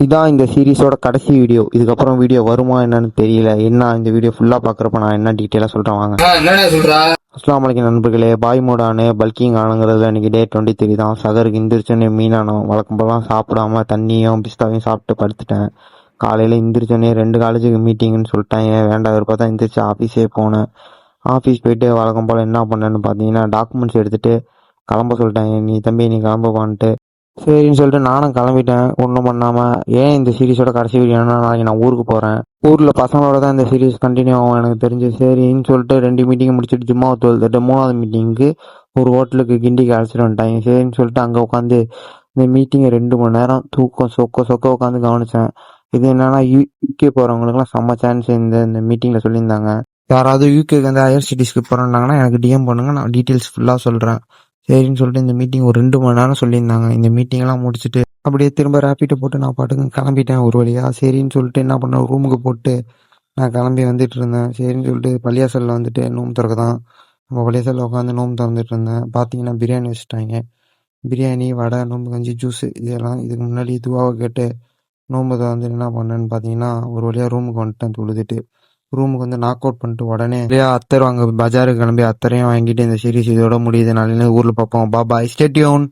இதான் இந்த சீரிஸோட கடைசி வீடியோ. இதுக்கப்புறம் வீடியோ வருமா என்னன்னு தெரியல. என்ன இந்த வீடியோ ஃபுல்லா பாக்குறப்ப நான் என்ன டீட்டெயிலா சொல்றேன் வாங்க. அஸ்ஸலாமு அலைக்கும் நண்பர்களே. பாய் மோடானு பல்கிங் ஆனுங்கிறதுல இன்னைக்கு டே 23 தான். சகருக்கு எந்திரிச்சோன்னே மீனானோம். வழக்கம் போலாம் சாப்பிடாம தண்ணியும் பிஸ்தாவையும் சாப்பிட்டு படுத்துட்டேன். காலையில எந்திரிச்சோன்னே 2 காலேஜுக்கு மீட்டிங்னு சொல்லிட்டாங்க. வேண்டாம் விருப்பம் தான் எந்திரிச்சு ஆஃபீஸே போனேன். ஆஃபீஸ் போயிட்டு வழக்கம் போல் என்ன பண்ணேன்னு பார்த்தீங்கன்னா டாக்குமெண்ட்ஸ் எடுத்துட்டு கிளம்ப சொல்லிட்டாங்க. நீ தம்பி நீ கிளம்புவான்ட்டு சரின்னு சொல்லிட்டு நானும் கிளம்பிட்டேன். ஒன்றும் பண்ணாமல். ஏன் இந்த சீரிஸோட கடைசி வீடியோனா நாளைக்கு நான் ஊருக்கு போகிறேன். ஊரில் பசங்களோட தான் இந்த சீரிஸ் கண்டினியூ ஆகும் எனக்கு தெரிஞ்சு. சரின்னு சொல்லிட்டு 2 மீட்டிங் முடிச்சுட்டு ஜும்மாவை தொழுதுட்டு 3வது மீட்டிங்க்கு ஒரு ஹோட்டலுக்கு கிண்டிக்கு அழைச்சிட்டு வந்துட்டாங்க. சரின்னு சொல்லிட்டு அங்கே உட்காந்து இந்த மீட்டிங்கை 2 மணி நேரம் தூக்கம் சொக்க உட்காந்து கவனித்தேன். இது என்னன்னா யூகே போகிறவங்களுக்குலாம் செம்ம சான்ஸ் இந்த மீட்டிங்கில் சொல்லியிருந்தாங்க. யாராவது யூகேக்கு வந்து ஹையர் ஸ்டடீஸ்க்கு போகிறாங்கன்னா எனக்கு டிஎம் பண்ணுங்க, நான் டீட்டெயில்ஸ் ஃபுல்லாக சொல்கிறேன். சரின்னு சொல்லிட்டு இந்த மீட்டிங் ஒரு 2 மணி நேரம் சொல்லியிருந்தாங்க. இந்த மீட்டிங்லாம் முடிச்சுட்டு அப்படியே திரும்ப ரேப்பிட்டை போட்டு நான் பாட்டுக்கு கிளம்பிட்டேன் ஒரு வழியாக. சரின்னு சொல்லிட்டு என்ன பண்ணேன், ரூமுக்கு போட்டு நான் கிளம்பி வந்துட்டு இருந்தேன். சரின்னு சொல்லிட்டு பள்ளியாசலில் வந்துட்டு நோம்பு திறக்க தான் நம்ம பள்ளியாசலில் உட்காந்து நோம்பு திறந்துட்டு இருந்தேன். பார்த்தீங்கன்னா பிரியாணி வச்சுட்டாங்க. பிரியாணி, வடை, நோம்பு கஞ்சி, ஜூஸு இதெல்லாம் இதுக்கு முன்னாடி இதுவாக கேட்டு நோம்பு வந்து என்ன பண்ணேன்னு பார்த்தீங்கன்னா ஒரு வழியாக ரூமுக்கு வந்துட்டேன் தொழுதுட்டு. ரூமுக்கு வந்து நாக் அவுட் பண்ணிட்டு உடனே அத்தர் வாங்க பஜாருக்கு கிளம்பி அத்தரையும் வாங்கிட்டு இந்த சீரிஸ் இதோட முடியுது. நாளைக்கு ஊரில் பார்ப்போம். பாய், ஸ்டே டியூன்.